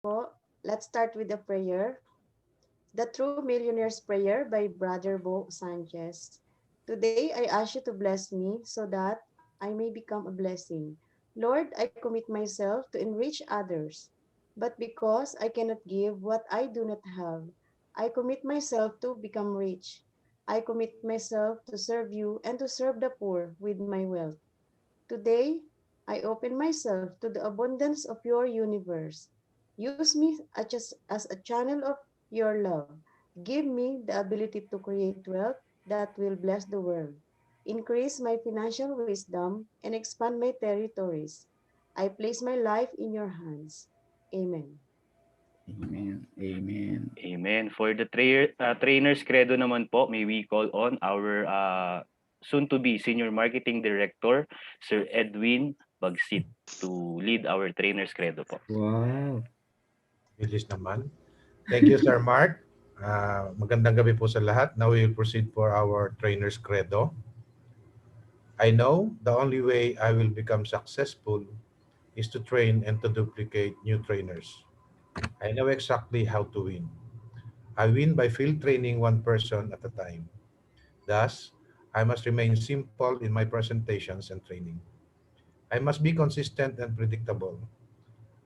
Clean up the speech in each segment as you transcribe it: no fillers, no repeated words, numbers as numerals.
po. Let's start with the prayer. The True Millionaire's Prayer by Brother Bo Sanchez. Today, I ask you to bless me so that I may become a blessing. Lord, I commit myself to enrich others. But because I cannot give what I do not have, I commit myself to become rich. I commit myself to serve you and to serve the poor with my wealth. Today, I open myself to the abundance of your universe. Use me as a channel of your love. Give me the ability to create wealth that will bless the world. Increase my financial wisdom and expand my territories. I place my life in your hands. Amen. Amen. Amen. Amen. For the trainer's credo naman po, may we call on our soon-to-be Senior Marketing Director, Sir Edwin Bagsit, to lead our trainer's credo po. Wow. Bilis naman. Thank you, Sir Mark. Magandang gabi po sa lahat. Now we will proceed for our trainer's credo. I know the only way I will become successful is to train and to duplicate new trainers. I know exactly how to win. I win by field training one person at a time. Thus, I must remain simple in my presentations and training. I must be consistent and predictable.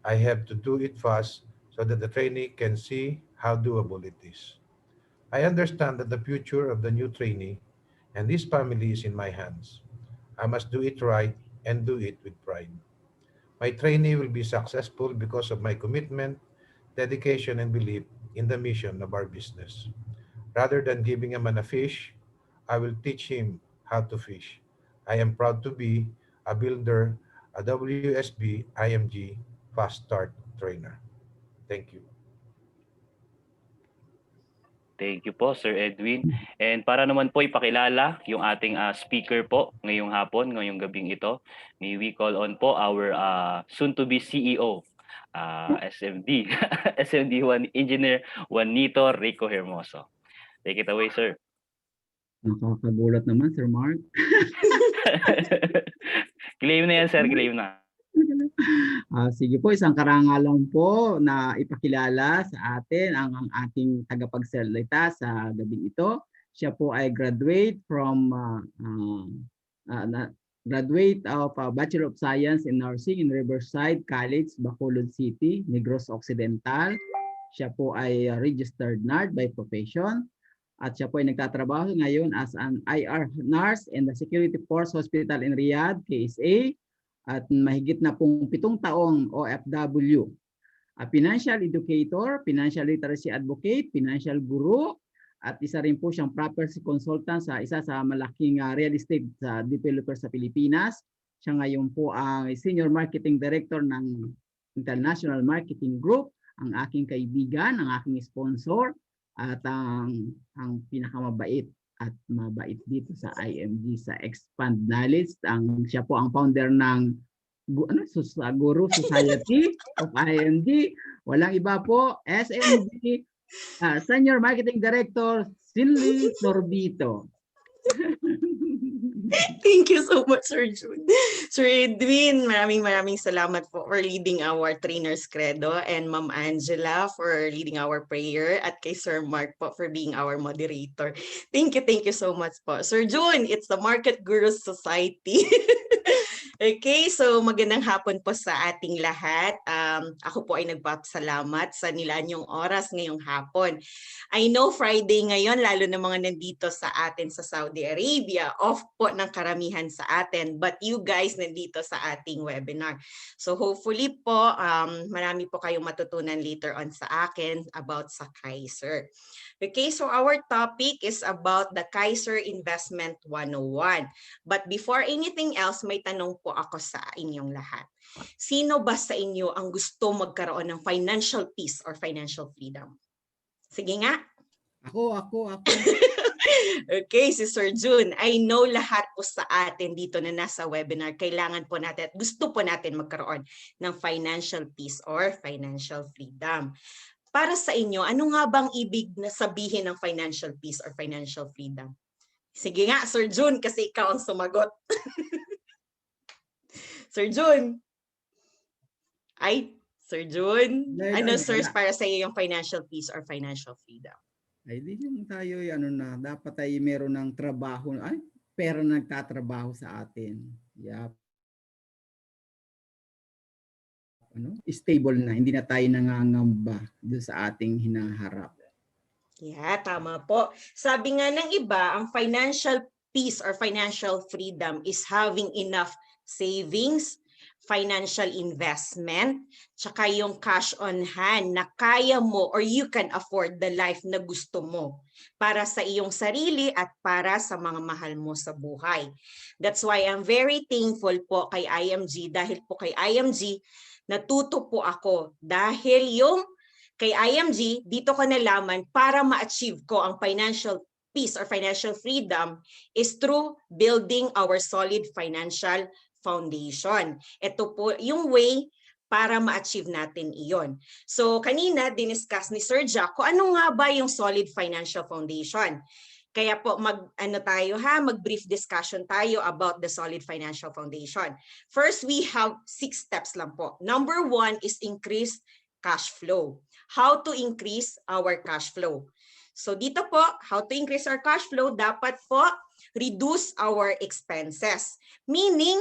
I have to do it fast so that the trainee can see how doable it is. I understand that the future of the new trainee and his family is in my hands. I must do it right and do it with pride. My trainee will be successful because of my commitment, dedication, and belief in the mission of our business. Rather than giving a man a fish, I will teach him how to fish. I am proud to be a builder, a WSB IMG Fast Start trainer. Thank you. Thank you po, Sir Edwin. And para naman po ipakilala yung ating speaker po ngayong hapon, ngayong gabing ito, may we call on po our soon-to-be CEO, SMD, SMD1 Engineer Juanito Rico Hermoso. Take it away, sir. Nakakagulat naman, Sir Mark. Claim na yan, sir. Claim na. Sige po, isang karangalan po na ipakilala sa atin ang ating tagapagsalita sa gabing ito. Siya po ay graduate of Bachelor of Science in Nursing in Riverside College, Bacolod City, Negros Occidental. Siya po ay registered nurse by profession. At siya po ay nagtatrabaho ngayon as an IR nurse in the Security Force Hospital in Riyadh, KSA. At mahigit na pong 7 taong OFW. A financial educator, financial literacy advocate, financial guru, at isa rin po siyang property consultant sa isa sa malaking real estate developer sa Pilipinas. Siya ngayon po ang Senior Marketing Director ng International Marketing Group, ang aking kaibigan, ang aking sponsor, at ang pinakamabait at mabait dito sa IMG sa Expand Knowledge. Siya po ang founder ng Guru Society of IMG. Walang iba po, SMG Senior Marketing Director Cindy Sorbito. Thank you so much, Sir June. Sir Edwin, maraming salamat po for leading our trainer's credo, and Ma'am Angela for leading our prayer, at kay Sir Mark po for being our moderator. Thank you so much po. Sir June, it's the Market Gurus Society. Okay, so magandang hapon po sa ating lahat. Ako po ay nagpapasalamat sa nilanyong oras ngayong hapon. I know Friday ngayon, lalo na mga nandito sa atin sa Saudi Arabia, off po ng karamihan sa atin, but you guys nandito sa ating webinar. So hopefully po, marami po kayong matutunan later on sa akin about sa Kaiser. Okay, so our topic is about the Kaiser Investment 101. But before anything else, may tanong po ako sa inyong lahat. Sino ba sa inyo ang gusto magkaroon ng financial peace or financial freedom? Sige nga. Ako. Okay, si Sir June, I know lahat po sa atin dito na nasa webinar, kailangan po natin at gusto po natin magkaroon ng financial peace or financial freedom. Para sa inyo, ano nga bang ibig na sabihin ng financial peace or financial freedom? Sige nga, Sir June, kasi ikaw ang sumagot. Sir June. Sir June, Dahil ano ano, sir wala. para sa iyo yung financial peace or financial freedom? Ay, di yung tayo, ano na, dapat ay meron ng trabaho, ay, pera na nagtatrabaho sa atin. Yap. Ano, stable na, hindi na tayo nangangamba doon sa ating hinaharap. Yeah, tama po. Sabi nga ng iba, ang financial peace or financial freedom is having enough savings, financial investment, tsaka yung cash on hand na kaya mo or you can afford the life na gusto mo para sa iyong sarili at para sa mga mahal mo sa buhay. That's why I'm very thankful po kay IMG dahil po kay IMG natuto po ako dahil yung kay IMG, dito ko nalaman para ma-achieve ko ang financial peace or financial freedom is through building our solid financial foundation. Ito po yung way para ma-achieve natin iyon. So kanina, diniscuss ni Sir Jack kung ano nga ba yung solid financial foundation. Kaya po mag-brief discussion tayo about the solid financial foundation. First, we have 6 steps lang po. Number 1 is increase cash flow. How to increase our cash flow. So dito po, how to increase our cash flow, dapat po reduce our expenses. Meaning,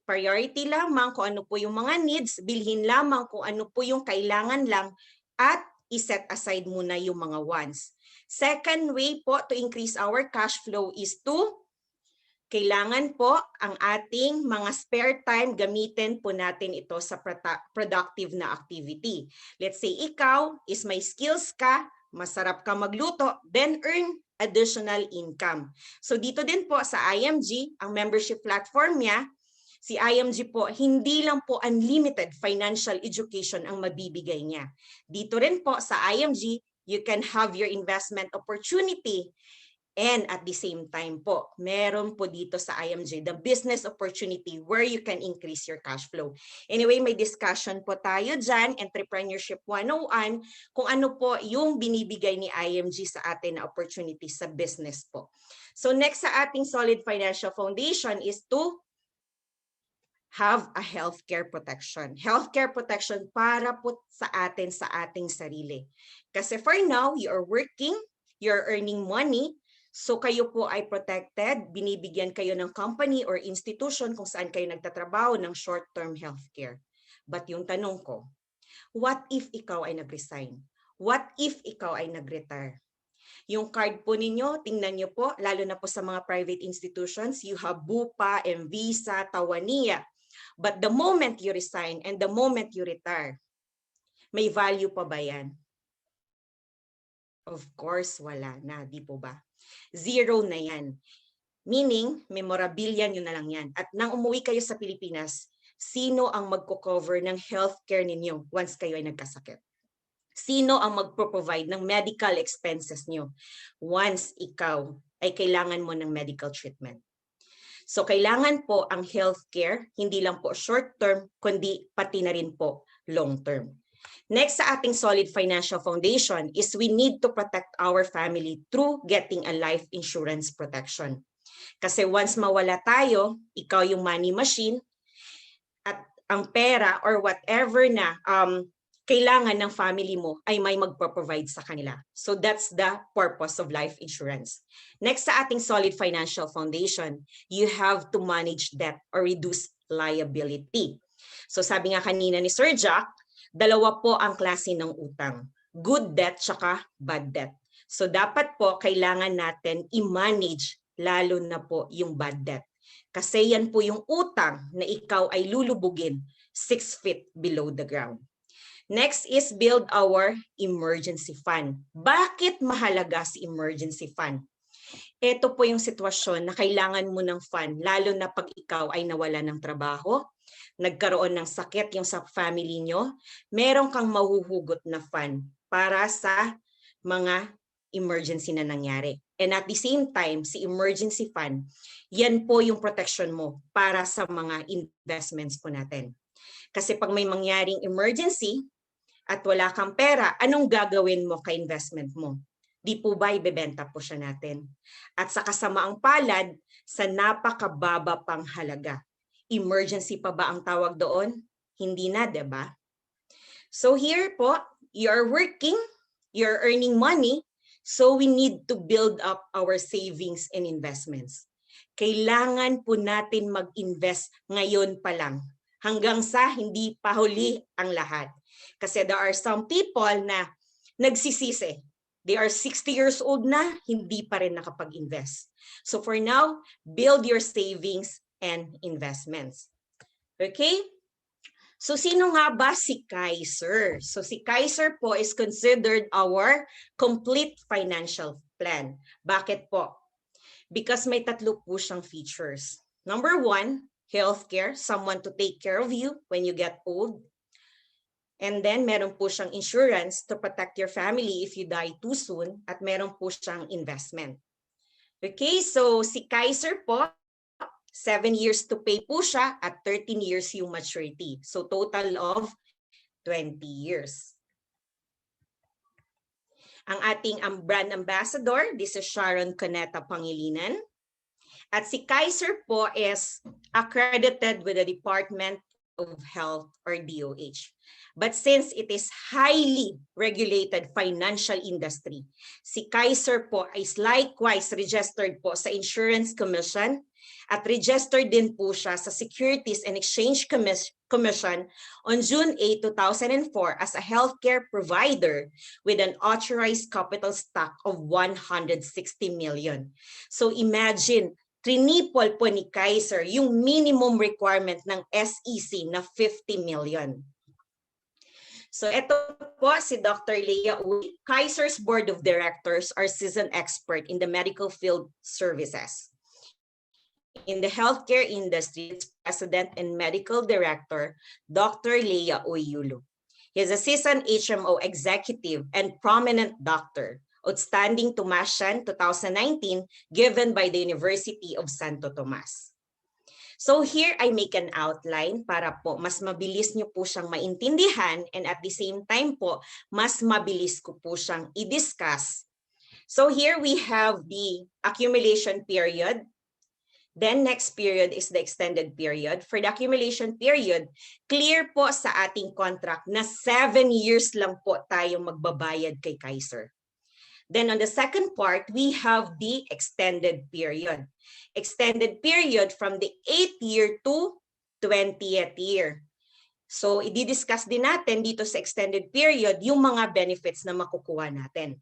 priority lamang kung ano po yung mga needs, bilhin lamang kung ano po yung kailangan lang, at iset aside muna yung mga wants. Second way po to increase our cash flow is to kailangan po ang ating mga spare time, gamitin po natin ito sa productive na activity. Let's say ikaw is may skills ka, masarap ka magluto, then earn additional income. So dito din po sa IMG, ang membership platform niya, si IMG po, hindi lang po unlimited financial education ang mabibigay niya. Dito rin po sa IMG, you can have your investment opportunity. And at the same time po, meron po dito sa IMG, the business opportunity where you can increase your cash flow. Anyway, may discussion po tayo dyan, Entrepreneurship 101, kung ano po yung binibigay ni IMG sa atin na opportunity sa business po. So next sa ating solid financial foundation is to have a healthcare protection. Healthcare protection para po sa atin, sa ating sarili. Kasi for now, you are working, you're earning money, so kayo po ay protected, binibigyan kayo ng company or institution kung saan kayo nagtatrabaho ng short-term healthcare. But yung tanong ko, what if ikaw ay nag-resign? What if ikaw ay nag-retire? Yung card po ninyo, tingnan nyo po, lalo na po sa mga private institutions, you have Bupa, Mvisa, Tawania. But the moment you resign and the moment you retire, may value pa ba yan? Of course, wala na, di po ba? Zero na yan. Meaning, memorabilia nyo na lang yan. At nang umuwi kayo sa Pilipinas, sino ang magko-cover ng healthcare ninyo once kayo ay nagkasakit? Sino ang magpo-provide ng medical expenses nyo once ikaw ay kailangan mo ng medical treatment? So kailangan po ang healthcare, hindi lang po short-term, kundi pati na rin po long-term. Next sa ating solid financial foundation is we need to protect our family through getting a life insurance protection. Kasi once mawala tayo, ikaw yung money machine, at ang pera or whatever na kailangan ng family mo ay may magpo-provide sa kanila. So that's the purpose of life insurance. Next sa ating solid financial foundation, you have to manage debt or reduce liability. So sabi nga kanina ni Sir Jack, dalawa po ang klase ng utang. Good debt tsaka bad debt. So dapat po kailangan natin i-manage lalo na po yung bad debt. Kasi yan po yung utang na ikaw ay lulubugin 6 feet below the ground. Next is build our emergency fund. Bakit mahalaga si emergency fund? Ito po yung sitwasyon na kailangan mo ng fund, lalo na pag ikaw ay nawala ng trabaho, nagkaroon ng sakit yung sa family nyo, meron kang mahuhugot na fund para sa mga emergency na nangyari. And at the same time, si emergency fund, yan po yung protection mo para sa mga investments po natin. Kasi pag may mangyaring emergency at wala kang pera, anong gagawin mo kay investment mo? Di po ba ibebenta po siya natin? At sa kasamaang palad, sa napakababa pang halaga. Emergency pa ba ang tawag doon? Hindi na, diba? So here po, you're working, you're earning money, so we need to build up our savings and investments. Kailangan po natin mag-invest ngayon pa lang hanggang sa hindi pa huli ang lahat. Kasi there are some people na nagsisisi. They are 60 years old na, hindi pa rin nakapag-invest. So for now, build your savings and investments. Okay? So sino nga ba si Kaiser? So si Kaiser po is considered our complete financial plan. Bakit po? Because may tatlo po siyang features. Number one, healthcare, someone to take care of you when you get old. And then meron po siyang insurance to protect your family if you die too soon. At meron po siyang investment. Okay, so si Kaiser po, 7 years to pay po siya at 13 years yung maturity. So total of 20 years. Ang ating brand ambassador, this is Sharon Coneta Pangilinan. At si Kaiser po is accredited with the Department of Health or DOH. But since it is highly regulated financial industry, si Kaiser po is likewise registered po sa Insurance Commission at registered din po siya sa Securities and Exchange Commission on June 8, 2004 as a healthcare provider with an authorized capital stock of 160 million. So imagine, triniple po ni Kaiser yung minimum requirement ng SEC na 50 million. So ito po si Dr. Leah Uy. Kaiser's Board of Directors are seasoned expert in the medical field services. In the healthcare industry, its President and Medical Director, Dr. Leah Uyulu. He is a seasoned HMO executive and prominent doctor. Outstanding Tomasian 2019 given by the University of Santo Tomas. So here I make an outline para po mas mabilis nyo po siyang maintindihan and at the same time po mas mabilis ko po siyang i-discuss. So here we have the accumulation period. Then next period is the extended period. For the accumulation period, clear po sa ating contract na 7 years lang po tayo magbabayad kay Kaiser. Then on the second part, we have the extended period. Extended period from the 8th year to 20th year. So i-discuss din natin dito sa extended period yung mga benefits na makukuha natin.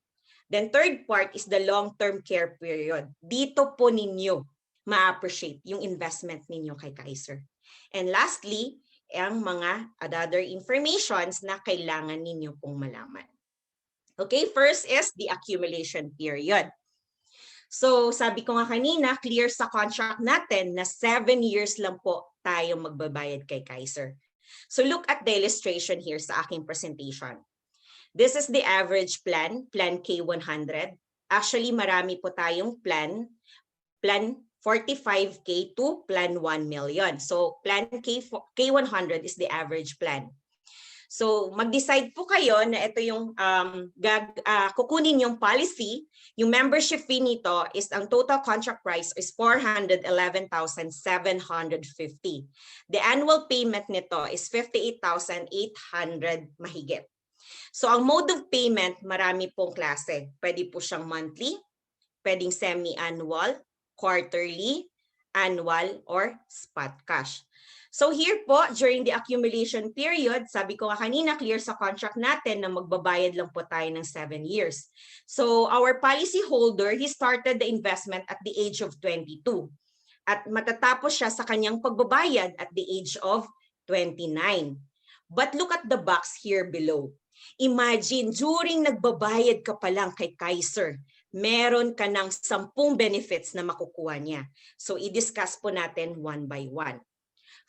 Then third part is the long-term care period. Dito po ninyo ma-appreciate yung investment ninyo kay Kaiser. And lastly, ang mga other informations na kailangan ninyo pong malaman. Okay, first is the accumulation period. So sabi ko nga kanina, clear sa contract natin na 7 years lang po tayo magbabayad kay Kaiser. So look at the illustration here sa aking presentation. This is the average plan, Plan K100. Actually, marami po tayong plan 45K to Plan 1 million. So Plan K100 is the average plan. So mag-decide po kayo na ito yung kukunin yung policy. Yung membership fee nito is ang total contract price is 411,750. The annual payment nito is 58,800 mahigit. So ang mode of payment, marami pong klase. Pwede po siyang monthly, pwedeng semi-annual, quarterly, annual, or spot cash. So here po, during the accumulation period, sabi ko nga kanina, clear sa contract natin na magbabayad lang po tayo ng 7 years. So our policy holder, he started the investment at the age of 22. At matatapos siya sa kanyang pagbabayad at the age of 29. But look at the box here below. Imagine, during nagbabayad ka pa lang kay Kaiser, meron ka ng 10 benefits na makukuha niya. So i-discuss po natin one by one.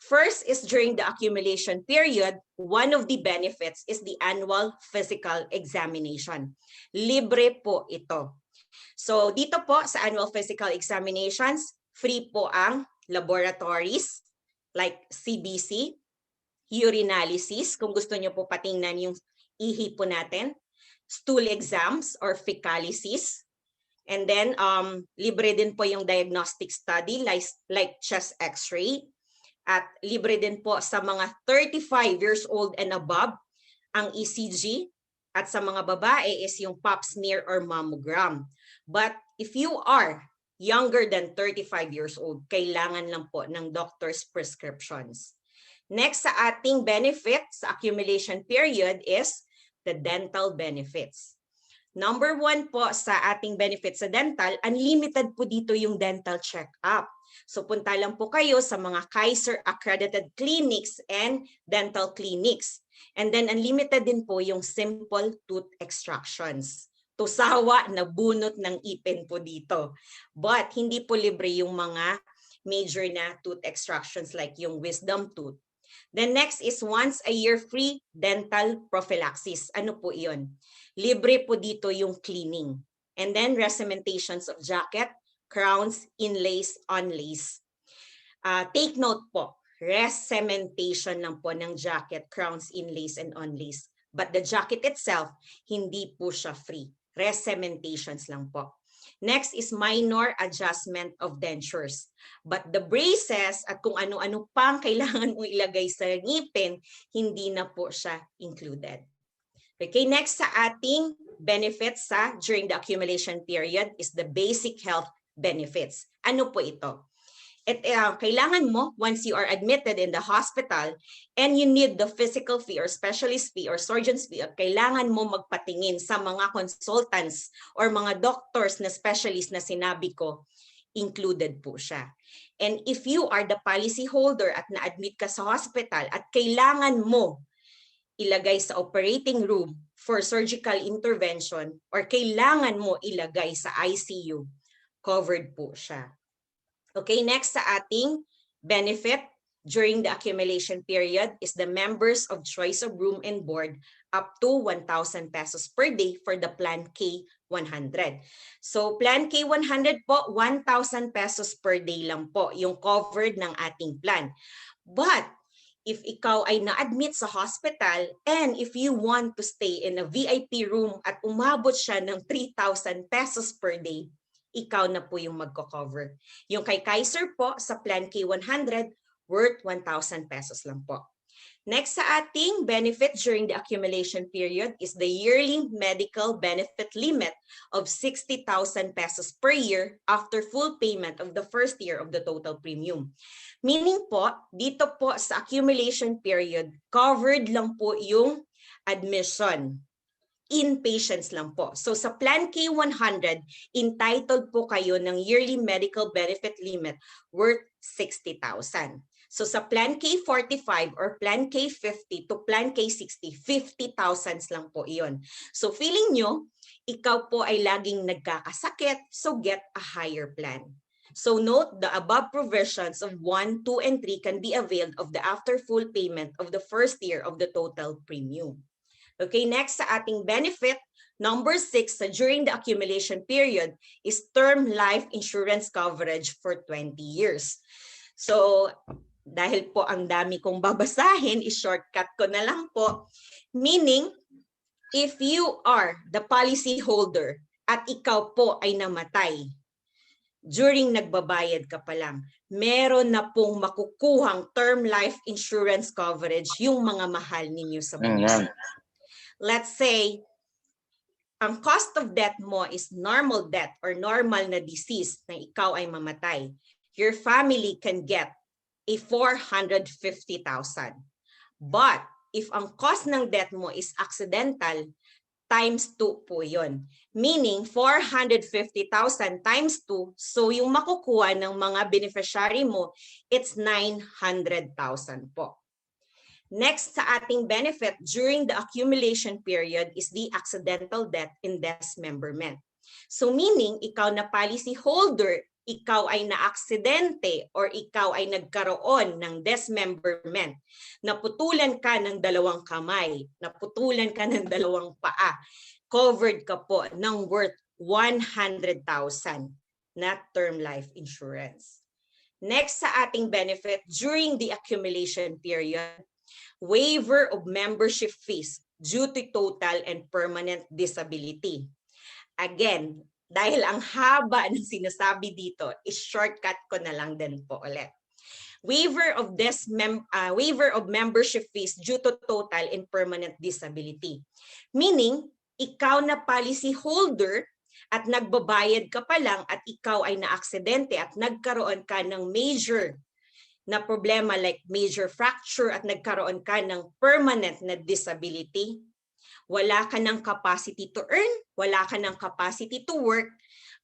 First is during the accumulation period, one of the benefits is the annual physical examination. Libre po ito. So dito po sa annual physical examinations, free po ang laboratories like CBC, urinalysis, kung gusto nyo po patingnan yung ihi po natin, stool exams or fecalysis, and then libre din po yung diagnostic study like chest x-ray. At libre din po sa mga 35 years old and above ang ECG, at sa mga babae is yung pap smear or mammogram. But if you are younger than 35 years old, kailangan lang po ng doctor's prescriptions. Next sa ating benefits sa accumulation period is the dental benefits. Number 1 po sa ating benefits sa dental, unlimited po dito yung dental check-up. So punta lang po kayo sa mga Kaiser accredited clinics and dental clinics. And then unlimited din po yung simple tooth extractions. Tusawa na bunot ng ipin po dito. But hindi po libre yung mga major na tooth extractions like yung wisdom tooth. The next is once a year free dental prophylaxis. Ano po yun? Libre po dito yung cleaning. And then recementations of jacket, crowns, inlays, onlays. Take note po, cementation lang po ng jacket, crowns, inlays, and onlays. But the jacket itself, hindi po siya free. Cementations lang po. Next is minor adjustment of dentures. But the braces at kung ano-ano pang kailangan mo ilagay sa ngipin, hindi na po siya included. Okay, next sa ating benefits during the accumulation period is the basic health benefits. Ano po ito? Kailangan mo, once you are admitted in the hospital and you need the physical fee or specialist fee or surgeon's fee, kailangan mo magpatingin sa mga consultants or mga doctors na specialist na sinabi ko, included po siya. And if you are the policy holder at na-admit ka sa hospital at kailangan mo ilagay sa operating room for surgical intervention or kailangan mo ilagay sa ICU, covered po siya. Okay, next sa ating benefit during the accumulation period is the members of choice of room and board up to 1,000 pesos per day for the Plan K100. So Plan K100 po, 1,000 pesos per day lang po yung covered ng ating plan. But if ikaw ay na-admit sa hospital and if you want to stay in a VIP room at umabot siya ng 3,000 pesos per day, ikaw na po yung magko-cover. Yung kay Kaiser po sa Plan K100, worth 1,000 pesos lang po. Next sa ating benefit during the accumulation period is the yearly medical benefit limit of 60,000 pesos per year after full payment of the first year of the total premium. Meaning po, dito po sa accumulation period, covered lang po yung admission. Inpatients lang po. So sa Plan K100, entitled po kayo ng yearly medical benefit limit worth 60,000. So sa Plan K45 or Plan K50 to Plan K60, 50,000 lang po iyon. So feeling nyo, ikaw po ay laging nagkakasakit, so get a higher plan. So note, the above provisions of 1, 2, and 3 can be availed of the after full payment of the first year of the total premium. Okay, next sa ating benefit, number 6 during the accumulation period is term life insurance coverage for 20 years. So, dahil po ang dami kong babasahin, i-shortcut ko na lang po. Meaning, if you are the policy holder at ikaw po ay namatay, during nagbabayad ka pa lang, meron na pong makukuhang term life insurance coverage yung mga mahal ninyo sa buhay. Let's say, ang cost of death mo is normal death or normal na disease na ikaw ay mamatay. Your family can get a 450,000. But if ang cost ng death mo is accidental, times 2 po yun. Meaning 450,000 times 2, so yung makukuha ng mga beneficiary mo, it's 900,000 po. Next sa ating benefit during the accumulation period is the accidental death and dismemberment. So meaning, ikaw na policy holder, ikaw ay na-aksidente or ikaw ay nagkaroon ng dismemberment, naputulan ka ng 2 kamay, naputulan ka ng 2 paa, covered ka po ng worth 100,000 na term life insurance. Next sa ating benefit during the accumulation period, waiver of membership fees due to total and permanent disability. Again, dahil ang haba ng sinasabi dito, is shortcut ko na lang din po ulit. Waiver of membership fees due to total and permanent disability. Meaning, ikaw na policy holder at nagbabayad ka pa lang at ikaw ay naaksidente at nagkaroon ka ng major na problema like major fracture at nagkaroon ka ng permanent na disability, wala ka ng capacity to earn, wala ka ng capacity to work,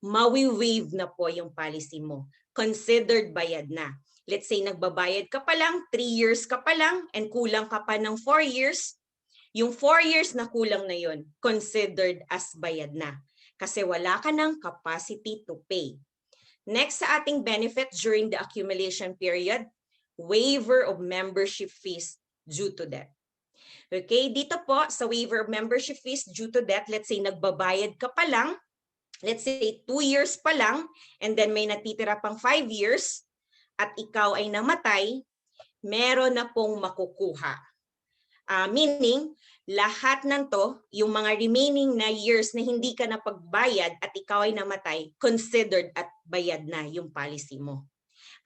mawi-waive na po yung policy mo. Considered bayad na. Let's say nagbabayad ka pa lang, 3 years ka pa lang, and kulang ka pa ng 4 years, yung 4 years na kulang na yun, considered as bayad na. Kasi wala ka ng capacity to pay. Next sa ating benefit during the accumulation period, waiver of membership fees due to death. Okay, dito po sa waiver of membership fees due to death, let's say nagbabayad ka pa lang, let's say 2 years pa lang, and then may natitira pang 5 years, at ikaw ay namatay, meron na pong makukuha. Meaning, lahat ng to, yung mga remaining na years na hindi ka napagbayad at ikaw ay namatay, considered at bayad na yung policy mo.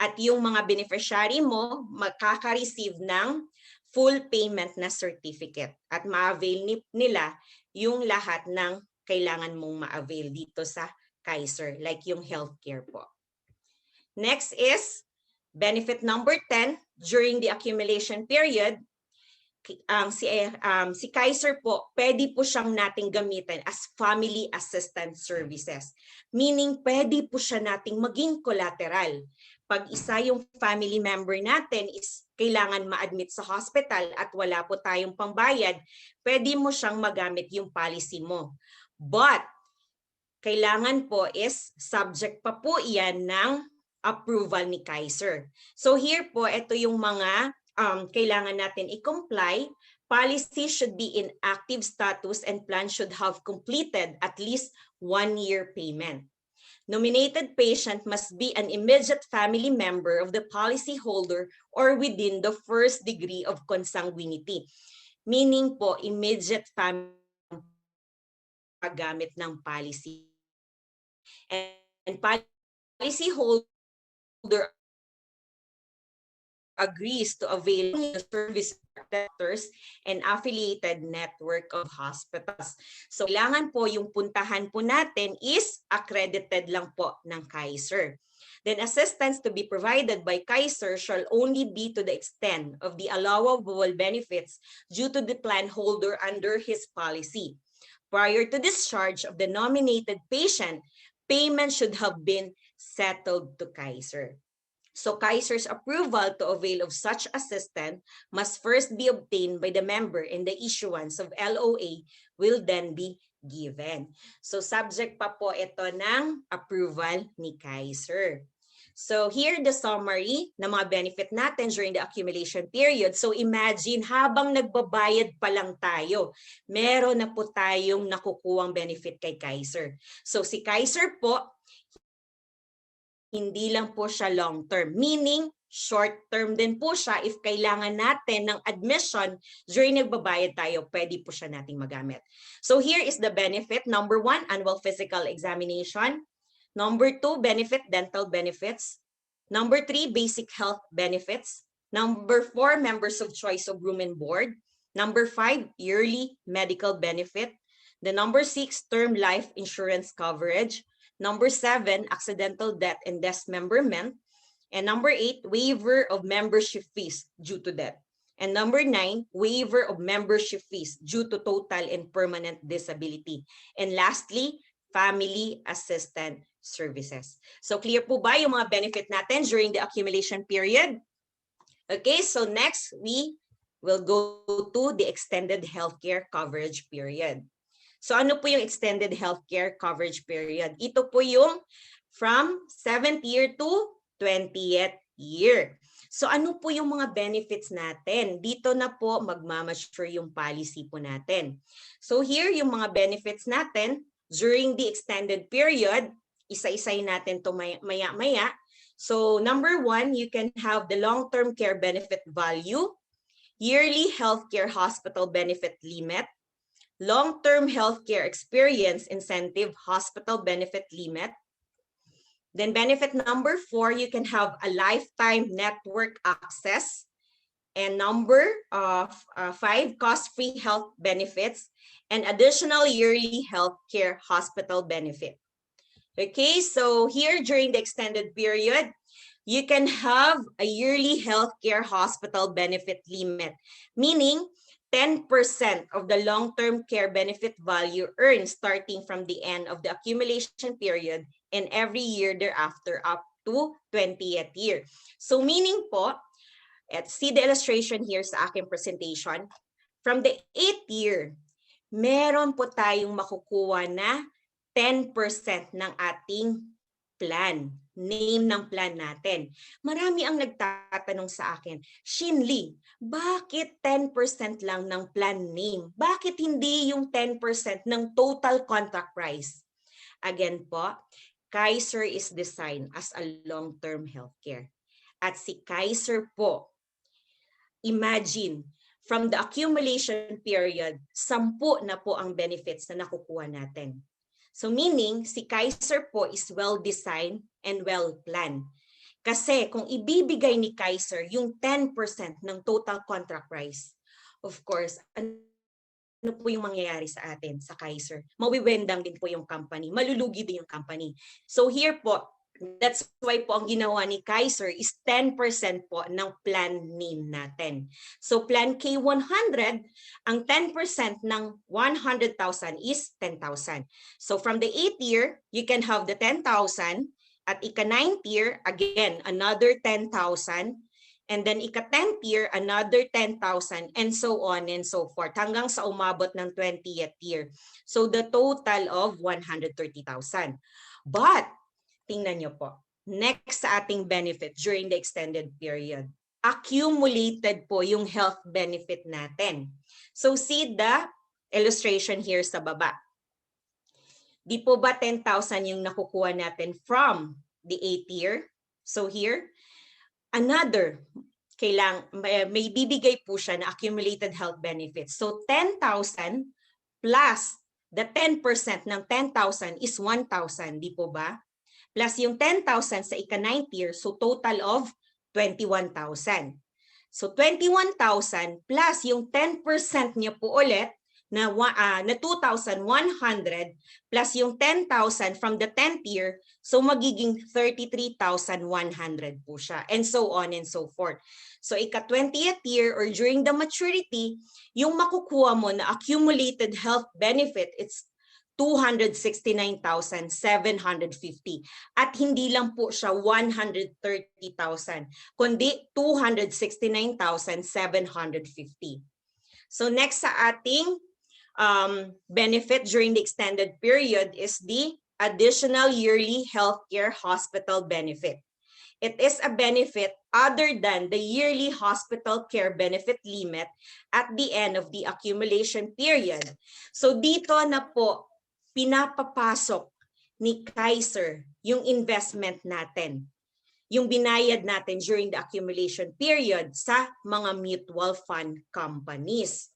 At yung mga beneficiary mo, makaka-receive ng full payment na certificate at ma-avail nila yung lahat ng kailangan mong ma-avail dito sa Kaiser, like yung healthcare po. Next is benefit number 10, during the accumulation period, si Kaiser po, pwede po siyang nating gamitin as family assistance services. Meaning, pwede po siya nating maging collateral. Pag isa yung family member natin is kailangan ma-admit sa hospital at wala po tayong pambayad, pwede mo siyang magamit yung policy mo. But, kailangan po is subject pa po yan ng approval ni Kaiser. So here po, ito yung mga kailangan natin i-comply. Policy should be in active status and plan should have completed at least 1 year payment. Nominated patient must be an immediate family member of the policyholder or within the first degree of consanguinity. Meaning po, immediate family paggamit ng policy. And policyholder agrees to avail the service sectors and affiliated network of hospitals. So, kailangan po yung puntahan po natin is accredited lang po ng Kaiser. Then, assistance to be provided by Kaiser shall only be to the extent of the allowable benefits due to the plan holder under his policy. Prior to discharge of the nominated patient, payment should have been settled to Kaiser. So Kaiser's approval to avail of such assistance must first be obtained by the member and the issuance of LOA will then be given. So subject pa po ito ng approval ni Kaiser. So here the summary ng mga benefit natin during the accumulation period. So imagine habang nagbabayad pa lang tayo, meron na po tayong nakukuhang benefit kay Kaiser. So si Kaiser po, hindi lang po siya long term, meaning short term din po siya. If kailangan natin ng admission during nagbabayad tayo, pwede po siya nating magamit. So here is the benefit. Number 1, annual physical examination. Number 2, benefit dental benefits. Number 3, basic health benefits. Number 4, members of choice of room and board. Number 5, yearly medical benefit. The number 6, term life insurance coverage. Number 7, accidental death and dismemberment. And number 8, waiver of membership fees due to death. And number 9, waiver of membership fees due to total and permanent disability. And lastly, family assistance services. So clear po ba yung mga benefit natin during the accumulation period? Okay, so next we will go to the extended healthcare coverage period. So ano po yung extended healthcare coverage period? Ito po yung from 7th year to 20th year. So ano po yung mga benefits natin? Dito na po magmamature yung policy po natin. So here yung mga benefits natin during the extended period, isa-isay natin to maya-maya. So number 1, you can have the long-term care benefit value, yearly healthcare hospital benefit limit, long-term healthcare experience incentive hospital benefit limit, Then benefit number 4, you can have a lifetime network access. And number 5, cost-free health benefits and additional yearly healthcare hospital benefit. Okay, so here during the extended period, you can have a yearly healthcare hospital benefit limit, meaning 10% of the long-term care benefit value earned starting from the end of the accumulation period and every year thereafter up to 20th year. So meaning po, at see the illustration here sa aking presentation, from the 8th year, meron po tayong makukuha na 10% ng ating plan, name ng plan natin. Marami ang nagtatanong sa akin, Shinli, bakit 10% lang ng plan name? Bakit hindi yung 10% ng total contract price? Again po, Kaiser is designed as a long-term healthcare. At si Kaiser po, imagine, from the accumulation period, 10 na po ang benefits na nakukuha natin. So meaning, si Kaiser po is well-designed and well-planned. Kasi kung ibibigay ni Kaiser yung 10% ng total contract price, of course, ano po yung mangyayari sa atin, sa Kaiser? Mawiwendang din po yung company, malulugi din yung company. So here po, that's why po ang ginawa ni Kaiser is 10% po ng plan name natin. So plan K100, ang 10% ng 100,000 is 10,000. So from the 8th year, you can have the 10,000. At ika-9th year, again, another 10,000. And then ika-10th year, another 10,000 and so on and so forth hanggang sa umabot ng 20th year. So the total of 130,000. But tingnan nyo po, next sa ating benefit during the extended period, accumulated po yung health benefit natin. So see the illustration here sa baba. Di po ba 10,000 yung nakukuha natin from the 8th year? So here, another, may bibigay po siya na accumulated health benefits. So 10,000 plus the 10% ng 10,000 is 1,000, di po ba? Plus yung 10,000 sa ika-9th year, so total of 21,000. So 21,000 plus yung 10% niya po ulit na 2,100 plus yung 10,000 from the 10th year, so magiging 33,100 po siya. And so on and so forth. So ika-20th year or during the maturity, yung makukuha mo na accumulated health benefit, it's 269,750. At hindi lang po siya 130,000, kundi 269,750. So next sa ating benefit during the extended period is the additional yearly healthcare hospital benefit. It is a benefit other than the yearly hospital care benefit limit at the end of the accumulation period. So dito na po pinapapasok ni Kaiser yung investment natin, yung binayad natin during the accumulation period sa mga mutual fund companies.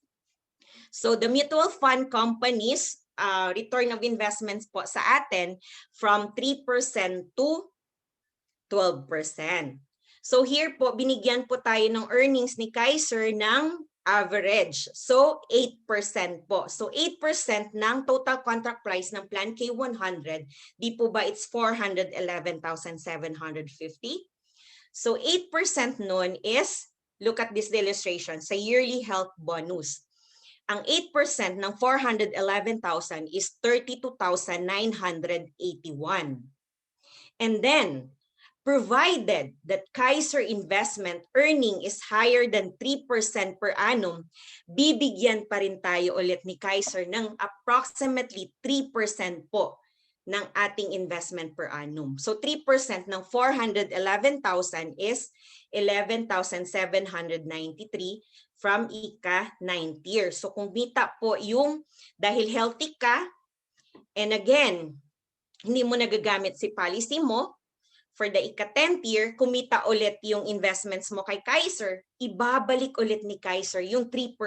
So the mutual fund companies, return of investments po sa atin from 3% to 12%. So here po, binigyan po tayo ng earnings ni Kaiser ng average. So 8% po. So 8% ng total contract price ng plan K100, di po ba it's 411,750? So 8% nun is, look at this illustration, sa yearly health bonus. Ang 8% ng 411,000 is 32,981. And then, provided that Kaiser investment earning is higher than 3% per annum, bibigyan pa rin tayo ulit ni Kaiser ng approximately 3% po ng ating investment per annum. So 3% ng 411,000 is 11,793 from ika-9th year. So kung kita po yung dahil healthy ka, and again, hindi mo nagagamit si policy mo, for the ika-10th year, kumita ulit yung investments mo kay Kaiser, ibabalik ulit ni Kaiser yung 3%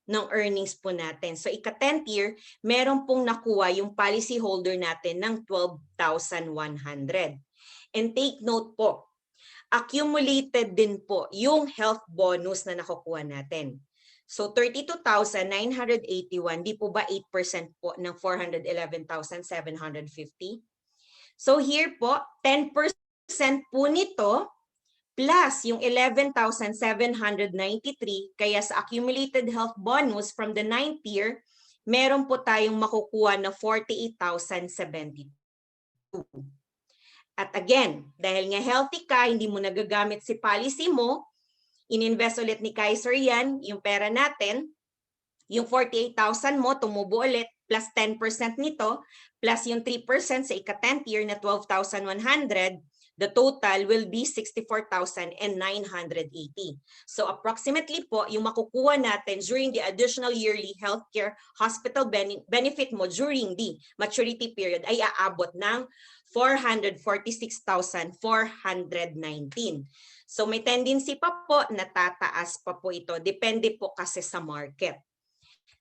ng earnings po natin. So ika-10th year, meron pong nakuha yung policy holder natin ng 12,100. And take note po, accumulated din po yung health bonus na nakukuha natin. So 32,981, di po ba 8% po ng 411,750? So here po, 10% po nito plus yung 11,793, kaya sa accumulated health bonus from the 9th year, meron po tayong makukuha na 48,072. At again, dahil nga healthy ka, hindi mo nagagamit si policy mo, ininvest ulit ni Kaiser yan, yung pera natin, yung 48,000 mo, tumubo ulit, plus 10% nito, plus yung 3% sa ika-10th year na 12,100, the total will be 64,980. So approximately po, yung makukuha natin during the additional yearly healthcare hospital benefit mo during the maturity period ay aabot ng 446,419. So may tendency pa po na tataas pa po ito. Depende po kasi sa market.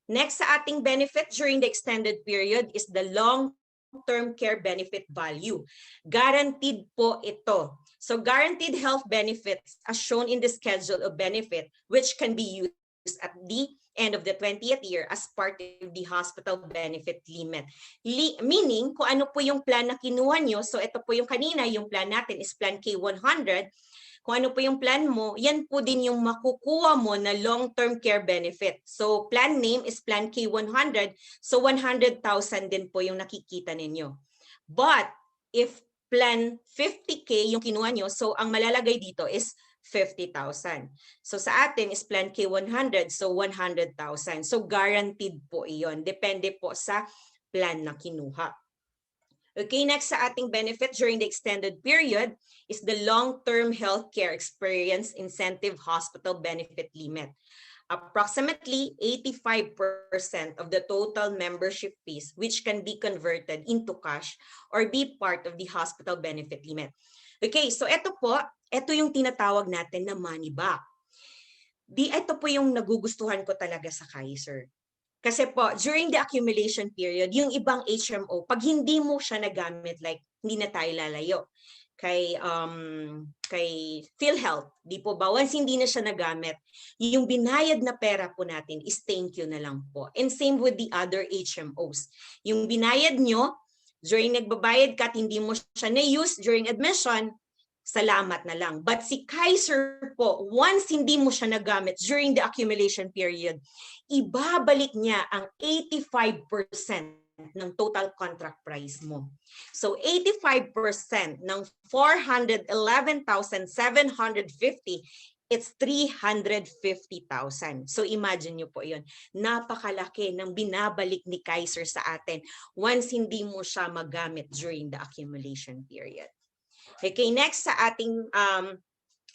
Next sa ating benefit during the extended period is the long-term care benefit value. Guaranteed po ito. So guaranteed health benefits as shown in the schedule of benefit which can be used at the end of the 20th year as part of the hospital benefit limit. Meaning, kung ano po yung plan na kinuha nyo, so ito po yung kanina, yung plan natin is plan K100, kung ano po yung plan mo, yan po din yung makukuha mo na long-term care benefit. So plan name is plan K100, so 100,000 din po yung nakikita ninyo. But if plan 50K yung kinuha nyo, so ang malalagay dito is 50,000. So sa atin is plan K100, so 100,000. So guaranteed po iyon. Depende po sa plan na kinuha. Okay, next sa ating benefit during the extended period is the long-term healthcare experience incentive hospital benefit limit. Approximately 85% of the total membership fees which can be converted into cash or be part of the hospital benefit limit. Okay, so ito po, ito yung tinatawag natin na money back. Ito po yung nagugustuhan ko talaga sa Kaiser. Kasi po, during the accumulation period, yung ibang HMO, pag hindi mo siya nagamit, like hindi na tayo lalayo kay PhilHealth, di po ba? Once hindi na siya nagamit, yung binayad na pera po natin is thank you na lang po. And same with the other HMOs. Yung binayad nyo, during nagbabayad ka at hindi mo siya na-use during admission, salamat na lang. But si Kaiser po, once hindi mo siya nagamit during the accumulation period, ibabalik niya ang 85% ng total contract price mo. So 85% ng 411,750, it's 350,000. So imagine nyo po yun. Napakalaki ng binabalik ni Kaiser sa atin once hindi mo siya magamit during the accumulation period. Okay, next sa ating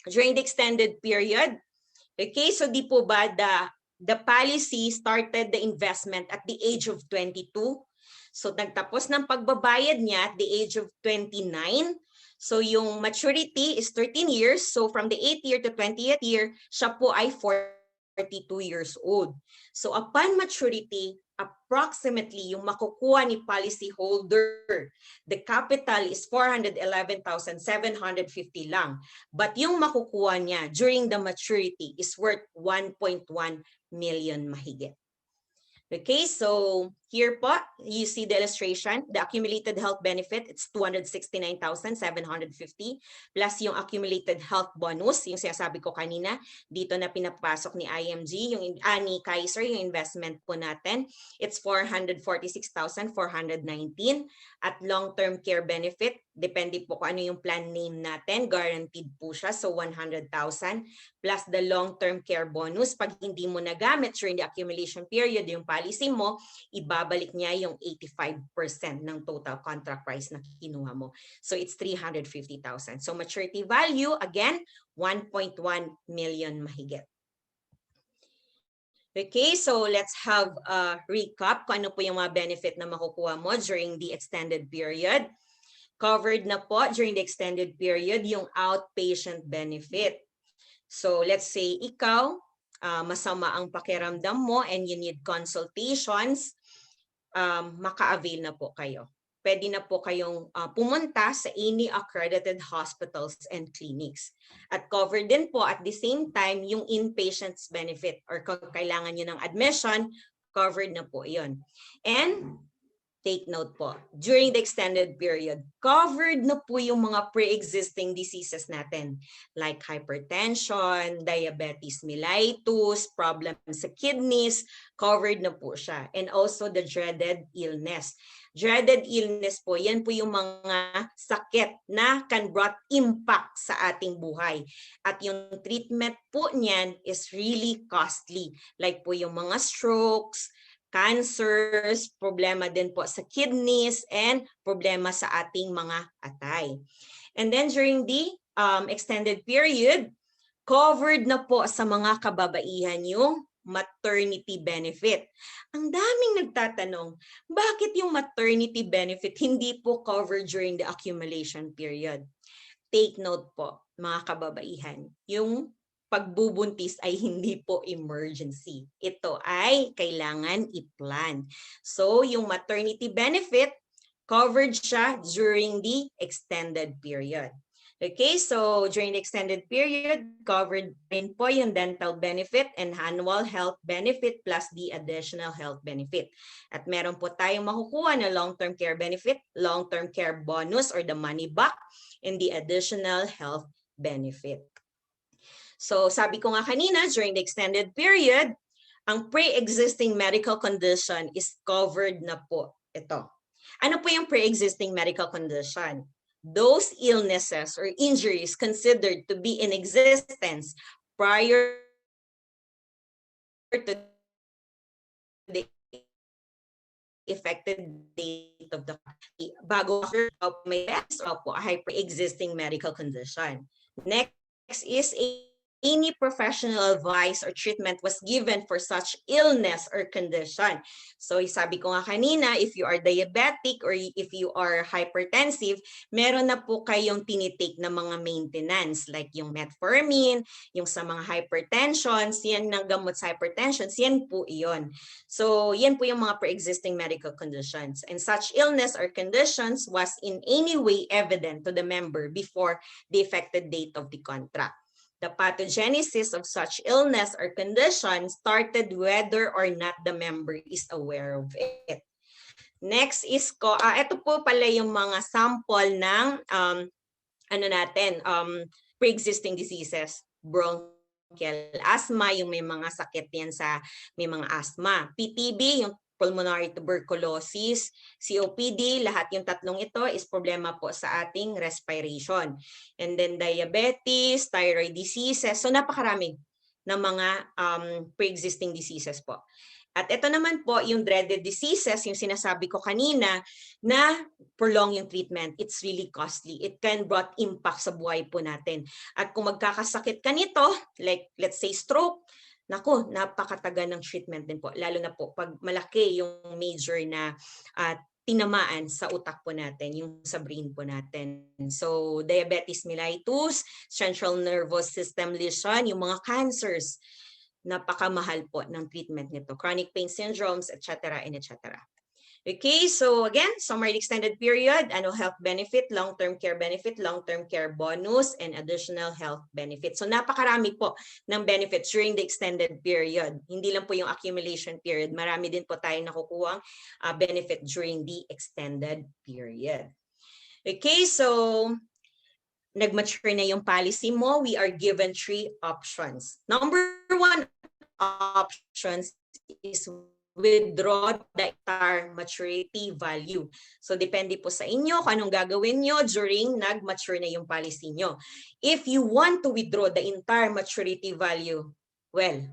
during the extended period. Okay, so di po ba the policy started the investment at the age of 22. So nagtapos ng pagbabayad niya at the age of 29. So yung maturity is 13 years. So from the 8th year to 20th year, siya po ay 42 years old. So upon maturity, approximately yung makukuha ni policyholder, the capital is 411,750 lang. But yung makukuha niya during the maturity is worth 1.1 million mahigit. Okay, so here po, you see the illustration. The accumulated health benefit, it's 269,750 plus yung accumulated health bonus, yung sinasabi ko kanina, dito na pinapasok ni IMG, yung ni Kaiser, yung investment po natin, it's 446,419 at long-term care benefit, depende po kung ano yung plan name natin, guaranteed po siya, so 100,000 plus the long-term care bonus. Pag hindi mo nagamit during the accumulation period, yung policy mo, ibabalik niya yung 85% ng total contract price na kinuha mo. So it's 350,000. So maturity value, again, 1.1 million mahigit. Okay, so let's have a recap kung ano po yung mga benefit na makukuha mo during the extended period. Covered na po during the extended period yung outpatient benefit. So let's say ikaw masama ang pakiramdam mo and you need consultations, maka-avail na po kayo. Pwede na po kayong pumunta sa any accredited hospitals and clinics. At covered din po at the same time yung inpatient's benefit or kung kailangan nyo ng admission, covered na po yun. And take note po, during the extended period, covered na po yung mga pre-existing diseases natin like hypertension, diabetes mellitus, problems sa kidneys, covered na po siya. And also the dreaded illness. Dreaded illness po, yan po yung mga sakit na can brought impact sa ating buhay. At yung treatment po niyan is really costly. Like po yung mga strokes, cancers, problema din po sa kidneys, and problema sa ating mga atay. And then during the extended period, covered na po sa mga kababaihan yung maternity benefit. Ang daming nagtatanong, bakit yung maternity benefit hindi po covered during the accumulation period? Take note po, mga kababaihan, yung pagbubuntis ay hindi po emergency. Ito ay kailangan i-plan. So, yung maternity benefit, covered siya during the extended period. Okay, so during the extended period, covered rin po yung dental benefit and annual health benefit plus the additional health benefit. At meron po tayong makukuha na long-term care benefit, long-term care bonus or the money back, and the additional health benefit. So sabi ko nga kanina, during the extended period, ang pre-existing medical condition is covered na po. Ito. Ano po yung pre-existing medical condition? Those illnesses or injuries considered to be in existence prior to the effective date of the bago may po a pre-existing medical condition. Next is any professional advice or treatment was given for such illness or condition. So sabi ko nga kanina, if you are diabetic or if you are hypertensive, meron na po kayong tinitake na mga maintenance like yung metformin, yung sa mga hypertensions, yan ng gamot sa hypertensions, yan po iyon. So yan po yung mga pre-existing medical conditions. And such illness or conditions was in any way evident to the member before the effective date of the contract. The pathogenesis of such illness or condition started whether or not the member is aware of it. Next is, ito po pala yung mga sample ng pre-existing diseases. Bronchial asthma, yung may mga sakit yan sa may mga asthma. PTB, yung pulmonary tuberculosis, COPD, lahat yung tatlong ito is problema po sa ating respiration. And then diabetes, thyroid diseases. So napakarami ng mga pre-existing diseases po. At ito naman po yung dreaded diseases, yung sinasabi ko kanina na prolong yung treatment. It's really costly. It can brought impact sa buhay po natin. At kung magkakasakit ka nito, like let's say stroke, naku, napakatagal ng treatment din po. Lalo na po pag malaki yung major na tinamaan sa utak po natin, yung sa brain po natin. So diabetes mellitus, central nervous system lesion, yung mga cancers, napakamahal po ng treatment nito. Chronic pain syndromes, etc. and etc. Okay, so again, summary extended period, annual health benefit, long-term care benefit, long-term care bonus, and additional health benefit. So napakarami po ng benefits during the extended period. Hindi lang po yung accumulation period. Marami din po tayong nakukuhang benefit during the extended period. Okay, so nag-mature na yung policy mo. We are given 3 options. Number 1 options is withdraw the entire maturity value. So depende po sa inyo kung anong gagawin nyo during nag-mature na yung policy nyo. If you want to withdraw the entire maturity value, well,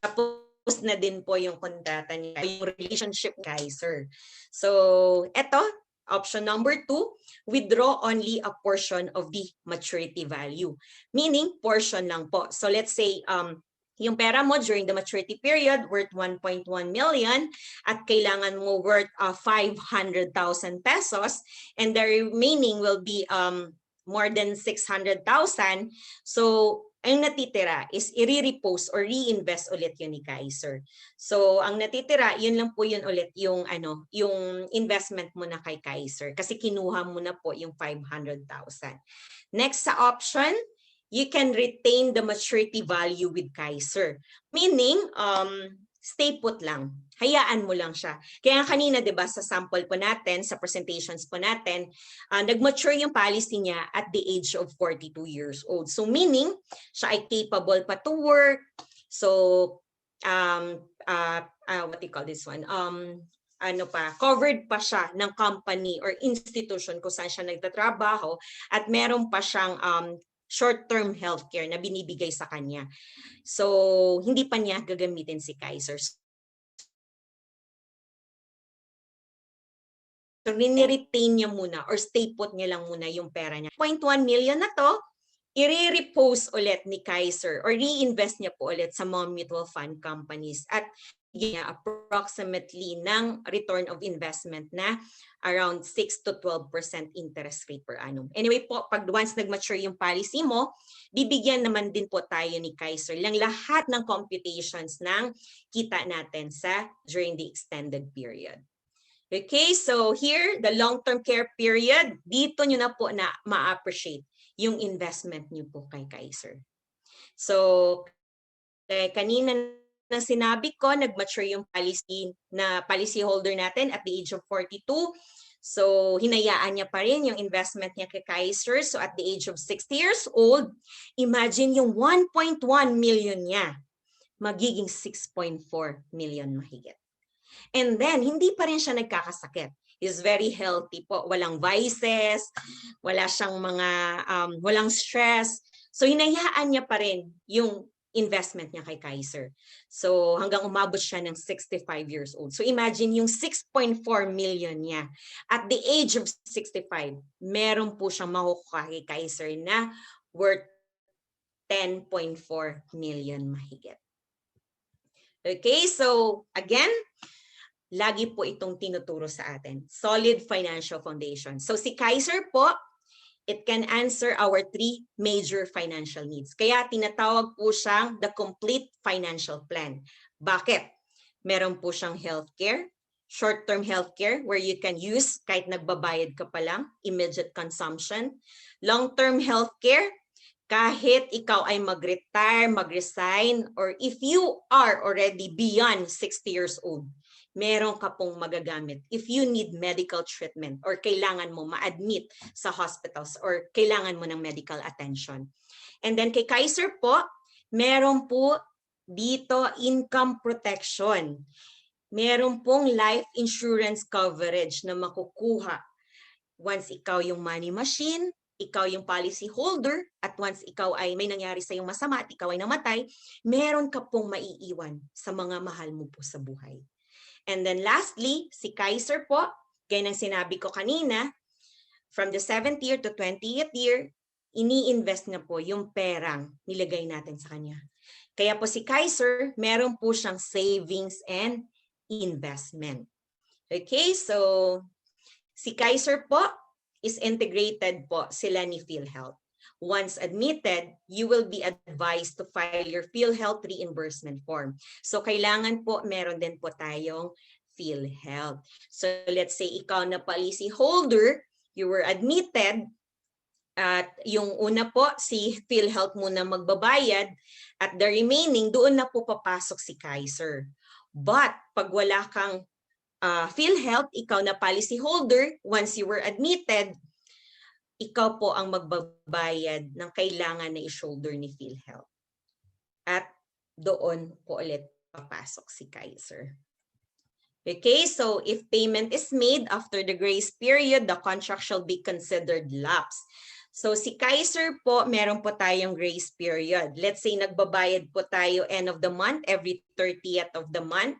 tapos na din po yung kontrata niya, yung relationship guys, sir. So eto, option number 2, withdraw only a portion of the maturity value. Meaning, portion lang po. So let's say, yung pera mo during the maturity period worth 1.1 million at kailangan mo worth 500,000 pesos and the remaining will be more than 600,000. So ang natitira is i-repose or reinvest ulit yun ni Kaiser. So ang natitira, yun lang po yun ulit yung yung investment mo na kay Kaiser kasi kinuha mo na po yung 500,000. Next sa option, you can retain the maturity value with Kaiser. Meaning, stay put lang. Hayaan mo lang siya. Kaya kanina, di ba, sa sample po natin, sa presentations po natin, nag-mature yung policy niya at the age of 42 years old. So meaning, siya ay capable pa to work. So, what do you call this one? Covered pa siya ng company or institution kung saan siya nagtatrabaho at meron pa siyang short-term healthcare na binibigay sa kanya. So, hindi pa niya gagamitin si Kaiser. So, rini-retain niya muna or stay put niya lang muna yung pera niya. 0.1 million na to, i-repose ulit ni Kaiser or reinvest niya po ulit sa mga mutual fund companies at niya approximately ng return of investment na around 6 to 12% interest rate per annum. Anyway po, pag once nag-mature yung policy mo, bibigyan naman din po tayo ni Kaiser lang lahat ng computations ng kita natin during the extended period. Okay, so here, the long-term care period, dito nyo na po na ma-appreciate yung investment nyo po kay Kaiser. So, kanina na sinabi ko, nag-mature yung policy holder natin at the age of 42. So, hinayaan niya pa rin yung investment niya kay Kaiser. So, at the age of 60 years old, imagine yung 1.1 million niya, magiging 6.4 million mahigit. And then, hindi pa rin siya nagkakasakit. He's very healthy po. Walang vices, wala siyang walang stress. So, hinayaan niya pa rin yung investment niya kay Kaiser. So, hanggang umabot siya ng 65 years old. So, imagine yung 6.4 million niya. At the age of 65, meron po siyang makukuha kay Kaiser na worth 10.4 million mahigit. Okay, so again, lagi po itong tinuturo sa atin. Solid financial foundation. So si Kaiser po, it can answer our 3 major financial needs. Kaya tinatawag po siyang the complete financial plan. Bakit? Meron po siyang healthcare, short-term healthcare where you can use kahit nagbabayad ka pa lang, immediate consumption. Long-term healthcare, kahit ikaw ay mag-retire, mag-resign, or if you are already beyond 60 years old, meron ka pong magagamit if you need medical treatment or kailangan mo ma-admit sa hospitals or kailangan mo ng medical attention. And then kay Kaiser po, meron po dito income protection. Meron pong life insurance coverage na makukuha once ikaw yung money machine, ikaw yung policy holder, at once ikaw ay may nangyari sa iyong masama at ikaw ay namatay, meron ka pong maiiwan sa mga mahal mo po sa buhay. And then lastly, si Kaiser po, gaya ng sinabi ko kanina, from the 7th year to 20th year, ini-invest na po yung perang nilagay natin sa kanya. Kaya po si Kaiser, meron po siyang savings and investment. Okay, so si Kaiser po is integrated po sila ni PhilHealth. Once admitted, you will be advised to file your PhilHealth reimbursement form. So kailangan po meron din po tayong PhilHealth. So let's say ikaw na policy holder, you were admitted, at yung una po si PhilHealth muna magbabayad at the remaining doon na po papasok si Kaiser. But pag wala kang PhilHealth, ikaw na policy holder, once you were admitted, ikaw po ang magbabayad ng kailangan na i-shoulder ni PhilHealth. At doon po ulit papasok si Kaiser. Okay, so if payment is made after the grace period, the contract shall be considered lapse. So si Kaiser po, meron po tayong grace period. Let's say nagbabayad po tayo end of the month, every 30th of the month.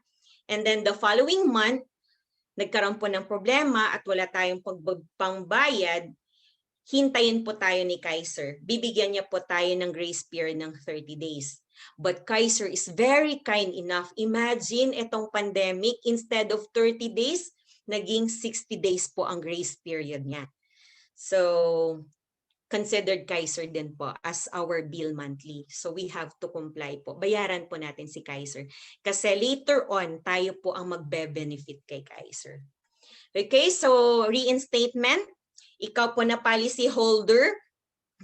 And then the following month, nagkaroon po ng problema at wala tayong pangbayad, hintayin po tayo ni Kaiser. Bibigyan niya po tayo ng grace period ng 30 days. But Kaiser is very kind enough. Imagine itong pandemic, instead of 30 days, naging 60 days po ang grace period niya. So, considered Kaiser din po as our bill monthly. So we have to comply po. Bayaran po natin si Kaiser. Kasi later on, tayo po ang magbe-benefit kay Kaiser. Okay, so reinstatement. Ikaw po na policy holder,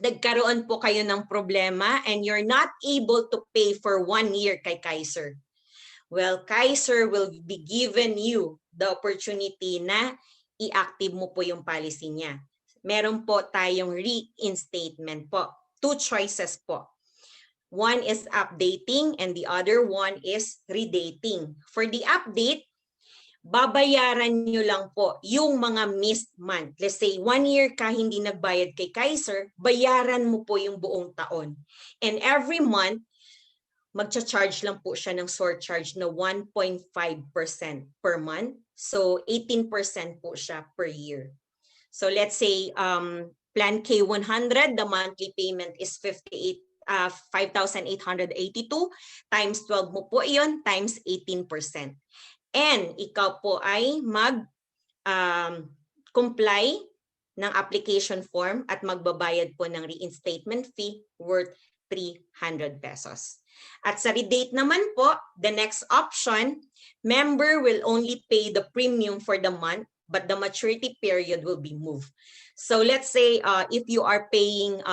nagkaroon po kayo ng problema and you're not able to pay for 1 year kay Kaiser. Well, Kaiser will be given you the opportunity na i-active mo po yung policy niya. Meron po tayong reinstatement po. 2 choices po. One is updating and the other one is redating. For the update, babayaran nyo lang po yung mga missed month. Let's say 1 year ka hindi nagbayad kay Kaiser, bayaran mo po yung buong taon. And every month, magcha-charge lang po siya ng surcharge na 1.5% per month. So 18% po siya per year. So let's say plan K100, the monthly payment is 5,882 times 12 mo po iyon times 18%. And ikaw po ay comply ng application form at magbabayad po ng reinstatement fee worth 300 pesos. At sa rebate naman po, the next option, member will only pay the premium for the month, but the maturity period will be moved. So let's say if you are paying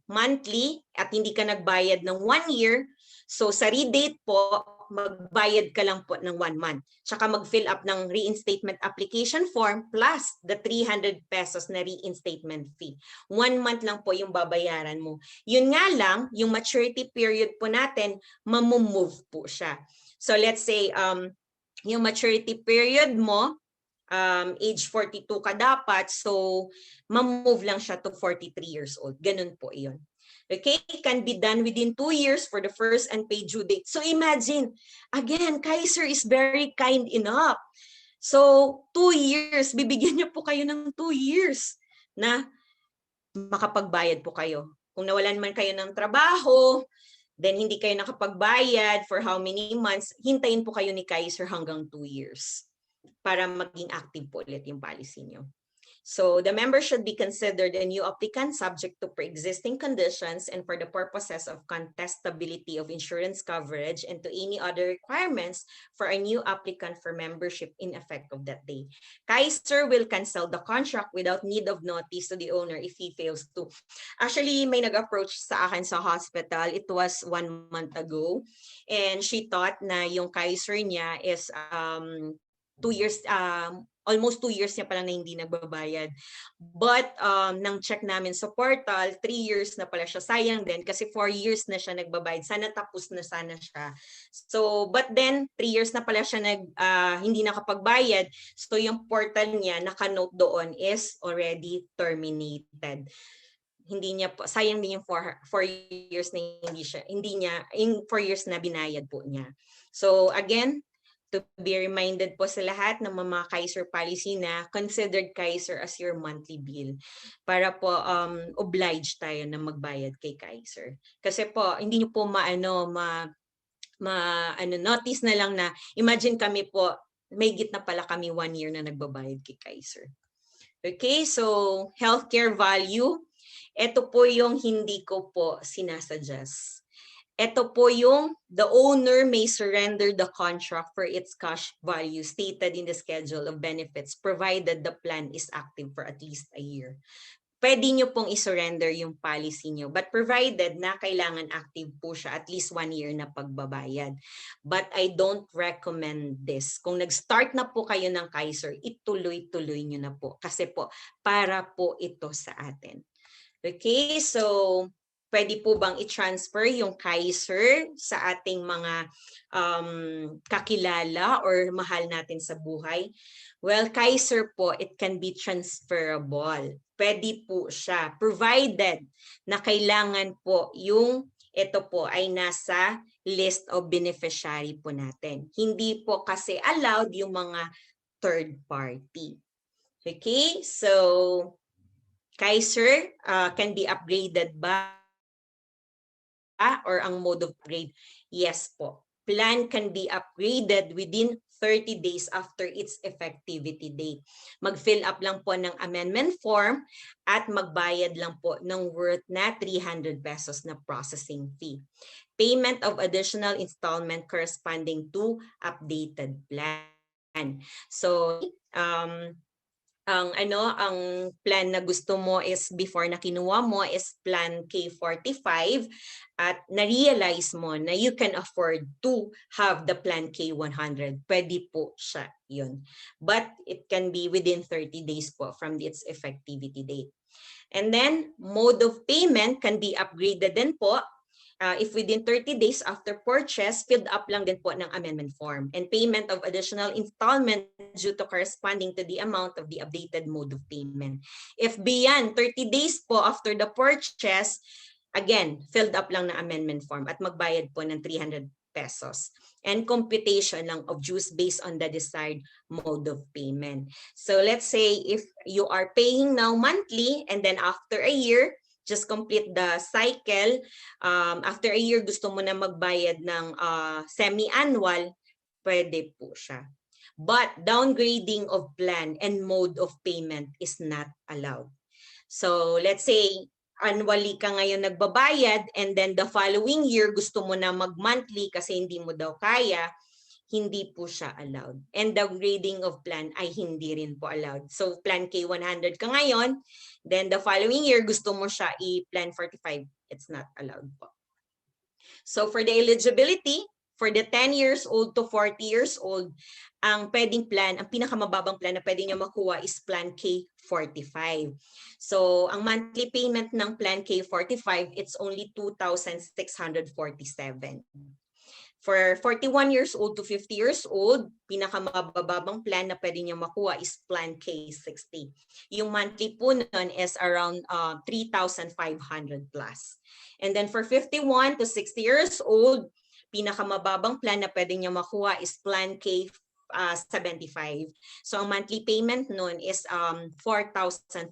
monthly at hindi ka nagbayad ng 1 year, so sa rebate po, magbayad ka lang po ng 1 month. Tsaka mag-fill up ng reinstatement application form plus the 300 pesos na reinstatement fee. 1 month lang po yung babayaran mo. Yun nga lang, yung maturity period po natin, mamumove po siya. So let's say yung maturity period mo, age 42 ka dapat, so mamove lang siya to 43 years old. Ganun po iyon. Okay, it can be done within 2 years for the first unpaid due date. So imagine, again, Kaiser is very kind enough. So 2 years, bibigyan niyo po kayo ng 2 years na makapagbayad po kayo. Kung nawalan man kayo ng trabaho, then hindi kayo nakapagbayad for how many months, hintayin po kayo ni Kaiser hanggang 2 years para maging active po ulit yung policy niyo. So the member should be considered a new applicant subject to pre-existing conditions and for the purposes of contestability of insurance coverage and to any other requirements for a new applicant for membership in effect of that day. Kaiser will cancel the contract without need of notice to the owner if he fails to. Actually, may nag-approach sa akin sa hospital. It was 1 month ago. And she thought na yung Kaiser niya is 2 years, almost 2 years niya pala na hindi nagbabayad. But nang check namin sa portal, 3 years na pala siya. Sayang din kasi 4 years na siya nagbabayad. Sana tapos na sana siya. So, but then 3 years na pala siya hindi nakapagbayad. So yung portal niya, naka-note doon is already terminated. Hindi niya po, sayang din yung 4 years na yung 4 years na binayad po niya. So again, to be reminded po sa lahat ng mga Kaiser policy na considered Kaiser as your monthly bill para po obliged tayo na magbayad kay Kaiser. Kasi po hindi niyo po notice na lang na imagine kami po may gitna pala kami 1 year na nagbabayad kay Kaiser. Okay, so healthcare value, ito po yung hindi ko po sinasuggest. Ito po yung the owner may surrender the contract for its cash value stated in the schedule of benefits provided the plan is active for at least a year. Pwede nyo pong isurrender yung policy nyo but provided na kailangan active po siya at least 1 year na pagbabayad. But I don't recommend this. Kung nag-start na po kayo ng Kaiser, ituloy-tuloy nyo na po kasi po para po ito sa atin. Okay, so pwede po bang i-transfer yung Kaiser sa ating mga kakilala or mahal natin sa buhay? Well, Kaiser po, it can be transferable. Pwede po siya, provided na kailangan po yung ito po ay nasa list of beneficiary po natin. Hindi po kasi allowed yung mga third party. Okay, so Kaiser can be upgraded ba? Or ang mode of upgrade? Yes po. Plan can be upgraded within 30 days after its effectivity date. Mag-fill up lang po ng amendment form at magbayad lang po ng worth na 300 pesos na processing fee. Payment of additional installment corresponding to updated plan. So, ang plan na gusto mo is before na kinuha mo is plan K45 at na-realize mo na you can afford to have the plan K100. Pwede po siya yun. But it can be within 30 days po from its effectivity date. And then mode of payment can be upgraded din po. If within 30 days after purchase, filled up lang din po ng amendment form. And payment of additional installment due to corresponding to the amount of the updated mode of payment. If beyond 30 days po after the purchase, again, filled up lang ng amendment form at magbayad po ng 300 pesos. And computation lang of dues based on the desired mode of payment. So let's say if you are paying now monthly and then after a year, just complete the cycle. After a year, gusto mo na magbayad ng semi-annual, pwede po siya. But downgrading of plan and mode of payment is not allowed. So let's say, annually ka ngayon nagbabayad and then the following year, gusto mo na mag-monthly kasi hindi mo daw kaya, hindi po siya allowed. And downgrading of plan ay hindi rin po allowed. So plan K100 ka ngayon, then the following year gusto mo siya i-plan 45, it's not allowed po. So for the eligibility, for the 10 years old to 40 years old, ang pwedeng plan, ang pinakamababang plan na pwede niya makuha is plan K45. So ang monthly payment ng plan K45, it's only 2,647. For 41 years old to 50 years old, pinakamababang plan na pwede niya makuha is plan K60. Yung monthly po nun is around 3,500 plus. And then for 51 to 60 years old, pinakamababang plan na pwede niya makuha is plan K75. So ang monthly payment nun is 4,412.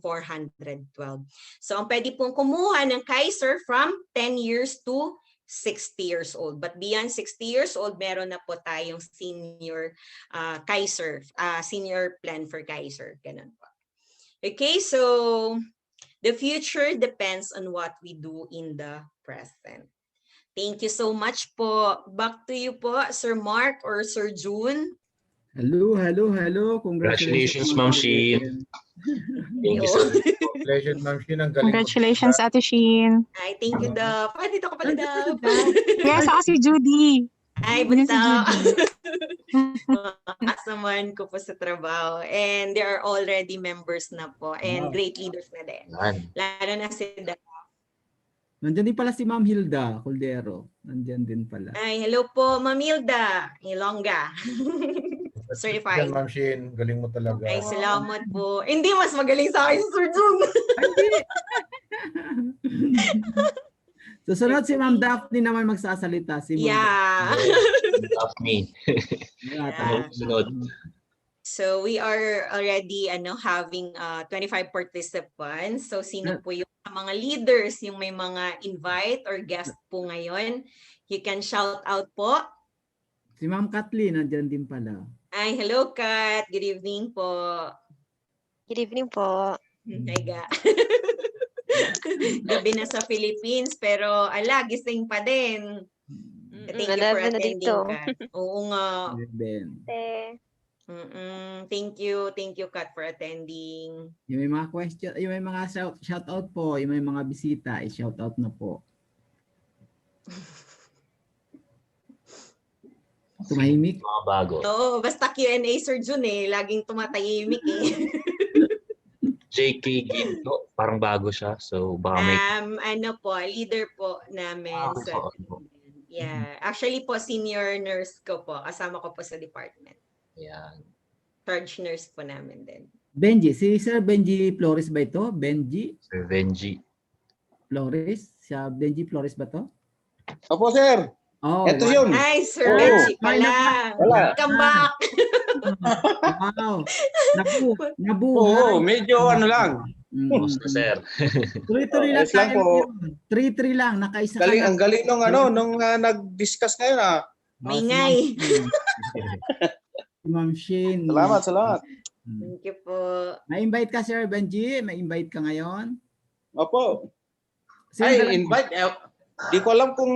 So ang pwede pong kumuha ng Kaiser from 10 years to 60 years old. But beyond 60 years old, meron na po tayong senior Kaiser, senior plan for Kaiser. Ganun po. Okay, so the future depends on what we do in the present. Thank you so much po. Back to you po, Sir Mark or Sir June. Hello, hello, hello. Congratulations, Ma'am Sheen. Thank you, sir. Congratulations, Ma'am Sheen. Ang galing mo Congratulations, talaga. Ate Sheen. Ay, thank you, Dap. Dito ka pala, Dap. Yes, ako si Judy. Ay, Yun si basta. Judy. Kasamaan ko po sa trabaho. And they are already members na po. And great leaders na din. Yan. Lalo na si Dap. Nandiyan din pala si Ma'am Hilda Cordero. Nandiyan din pala. Ay, hello po, Mamilda. Ilongga. Certified. Yan, Ma'am Sheen. Galing mo talaga. Ay, salamat po. Hindi, mas magaling sa akin si Sir June. Susunod si Ma'am Daphne naman magsasalita. Si Ma'am Yeah. Love me. Daphne. Sunod. So we are already having 25 participants. So sino po yung mga leaders, yung may mga invite or guest po ngayon? You can shout out po. Si Ma'am Kathleen nandiyan din pala. Ay, hello Kat. Good evening po. Good evening po. Ay ga. Gabi na sa Philippines pero gising pa din. Thank you for attending, Kat. Oo nga. Ben. Thank you Kat for attending. Yung may mga question, yung may mga shout out po, yung may mga bisita, i-shout out na po. Tumahimik. Mga bago. Oo, basta Q&A Sir June laging tumatahimik JK Ginto, parang bago siya. So baka may... leader po namin. So, yeah. Actually po, senior nurse ko po. Kasama ko po sa department. Yan. Charge nurse po namin din. Benji, si Sir Benji Flores ba ito? Benji Sir Benji. Flores? Siya Benji Flores ba to? Opo, sir. Oh, Ito wow. yun. Ay, Sir Oo. Benji pala. Wala. Welcome back. Wow. Nabuhay. Oo, medyo ano lang. Kumusta, sir? Tuloy-tuloy lang Ayos lang tayo. po. 3-3 lang. Nakaisa ka Galing, na. ang galing nung nung nag-discuss ngayon Maingay. Ma'am Shane. Salamat. Hmm. Thank you po. Ma-invite ka, Sir Benji? Ma-invite ka ngayon? Opo. Sino Ay, dala- invite. Di ko alam kung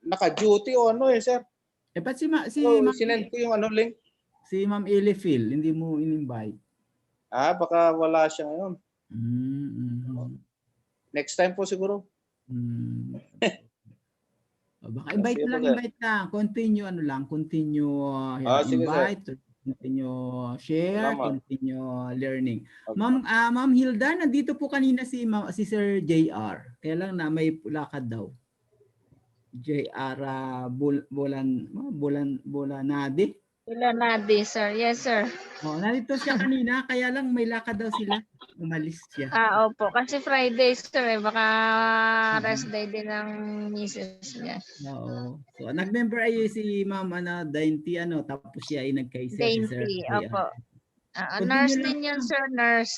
naka-duty o ano eh, sir. Eh, ba't si So, Ma'am, sinend ko yung link. si Ma'am Elifil, hindi mo in-invite? Baka wala siya ngayon. Next time po siguro. Baka invite Sige lang, po, sir. invite lang. Continue continue Sige, sir. invite, continue share, Salamat. continue learning. Okay. Ma'am Hilda, nandito po kanina si Sir JR. Kaya lang na may lakad daw. JR Bolanade. Ilanadi, sir. Yes, sir. Oh, nandito siya kanina, kaya lang may lakad daw sila. Umalis siya. Opo. Kasi Friday, sir. Baka rest day din ng misis niya. Oo. So, nag-member ay si Ma'am Dainty, tapos siya ay nagkaisa si Sir. Dainty. JR. Opo. Continue Nurse lang, din yun, ma'am. sir. Nurse.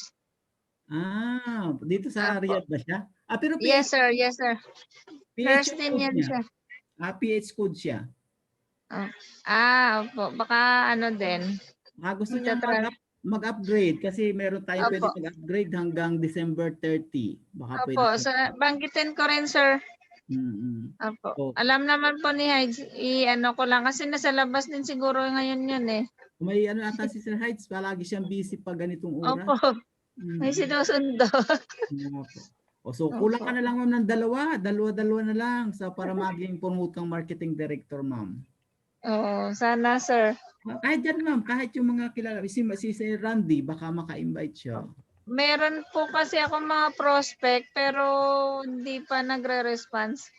Dito sa Opo. Riyadh ba siya? Pero Yes, sir. Yes, sir. Nurse din code yan niya. siya. PH code siya. Opo. Baka din. Gusto niya Magta-try. mag-upgrade kasi meron tayong pwede Opo. mag-upgrade hanggang December 30. Baka Opo. Banggitin ko rin, sir. Opo. So, Alam naman po ni Hides, ko lang kasi nasa labas din siguro ngayon yun eh. may ata si Sir Heights, palagi siyang busy pag ganitong oras. Opo. May sinusundo. So kulang ka na lang, ma'am, ng dalawa na lang para maging promote kang marketing director, ma'am. Oo, sana, sir. Kahit yan, ma'am, kahit yung mga kilala, si Sir Randy, baka maka-invite siya. Meron po kasi ako mga prospect pero hindi pa nagre-response.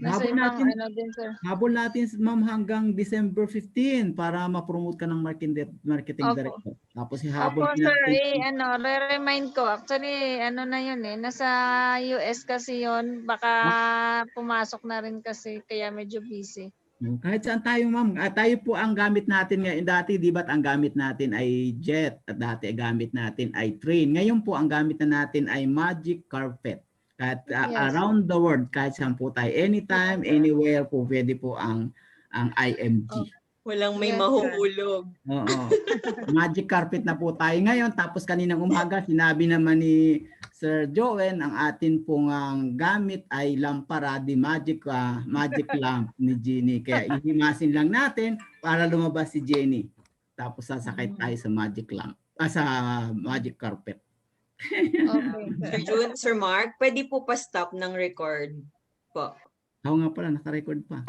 Nasa ibang din, sir. Habol natin, ma'am, hanggang December 15 para ma-promote ka ng marketing Opo. director. Tapos habol Opo, sir. Re-remind ko. Actually, na yun eh. Nasa US kasi yun. Baka pumasok na rin kasi kaya medyo busy. Kahit saan tayo, ma'am. Tayo po ang gamit natin ngayon. Dati, di ba't ang gamit natin ay jet at dati ang gamit natin ay train. Ngayon po ang gamit na natin ay magic carpet. At around the world, kahit saan po tayo, anytime, anywhere po, pwede po ang IMG. Walang may mahuhulog. Oo. Magic carpet na po tayo ngayon. Tapos kaninang umaga, sinabi naman ni Sir Joen, ang atin pong gamit ay lampara, di magic lamp ni Jenny. Kaya ihimasin lang natin para lumabas si Jenny. Tapos sasakay tayo sa magic lamp, sa magic carpet. Sir June, Sir Mark, pwede po pa stop ng record po. Ako nga pala, naka-record pa.